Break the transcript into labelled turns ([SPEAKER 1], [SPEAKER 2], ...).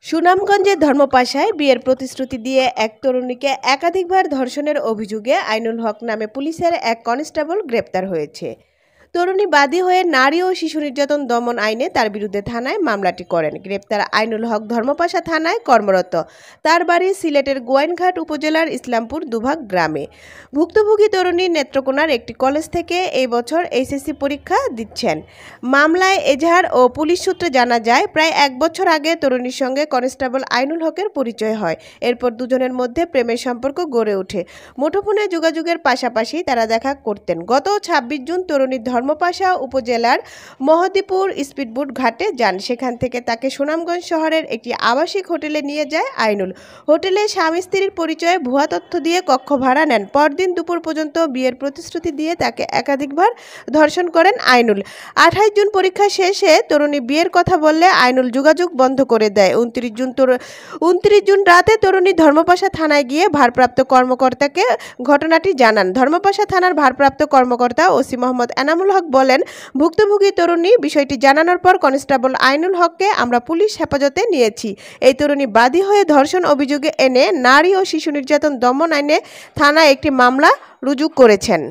[SPEAKER 1] সুনামগঞ্জের ধর্মপাশায় বিয়ের প্রতিশ্রুতি দিয়ে এক তরুণীকে একাধিকবার ধর্ষণের অভিযোগে আইনুল হক নামে পুলিশের এক কনস্টেবল গ্রেপ্তার হয়েছে। তরুণী বাদী হয়ে নারী ও শিশু নির্যাতন দমন আইনে তার বিরুদ্ধে থানায় মামলাটি করেন। গ্রেপ্তার আইনুল হক ধর্মপাশা থানায় কর্মরত। তার বাড়ি সিলেটের গোয়াইনঘাট উপজেলার ইসলামপুর দুভাগ গ্রামে। ভুক্তভোগী তরুণী নেত্রকোনার একটি কলেজ থেকে এই বছর এইচএসসি পরীক্ষা দিচ্ছেন। মামলায় এজাহার ও পুলিশ সূত্রে জানা যায়, প্রায় ১ বছর আগে তরুণীর সঙ্গে কনস্টেবল আইনুল হকের পরিচয় হয়। এরপর দুজনের মধ্যে প্রেমের সম্পর্ক গড়ে ওঠে। মুঠোফোনে যোগাযোগের পাশাপাশি তারা দেখা করতেন। গত ২৬ জুন তরুণী ধর্মপাশা উপজেলার মহদীপুর স্পিডবোট ঘাটে যান। সেখান থেকে তাকে সুনামগঞ্জ শহরের একটি আবাসিক হোটেলে নিয়ে যায় আইনুল। হোটেলে স্বামী স্ত্রীর পরিচয়ে ভুয়া তথ্য দিয়ে কক্ষ ভাড়া নেন। পরদিন দুপুর পর্যন্ত বিয়ের প্রতিশ্রুতি দিয়ে তাকে একাধিকবার ধর্ষণ করেন আইনুল। ২৮ জুন পরীক্ষা শেষে তরুণী বিয়ের কথা বললে আইনুল যোগাযোগ বন্ধ করে দেয়। ২৯ জুন রাতে তরুণী ধর্মপাশা থানায় গিয়ে ভারপ্রাপ্ত কর্মকর্তাকে ঘটনাটি জানান। ধর্মপাশা থানার ভারপ্রাপ্ত কর্মকর্তা ওসি মোহাম্মদ এনামুল হক বলেন, ভুক্তভোগী তরুণী বিষয়টি জানানোর পর কনস্টেবল আইনুল হককে আমরা পুলিশ হেফাজতে নিয়েছি। এই তরুণী বাদী হয়ে ধর্ষণ অভিযোগে এনে নারী ও শিশু নির্যাতন দমন আইনে থানায় একটি মামলা রুজু করেছেন।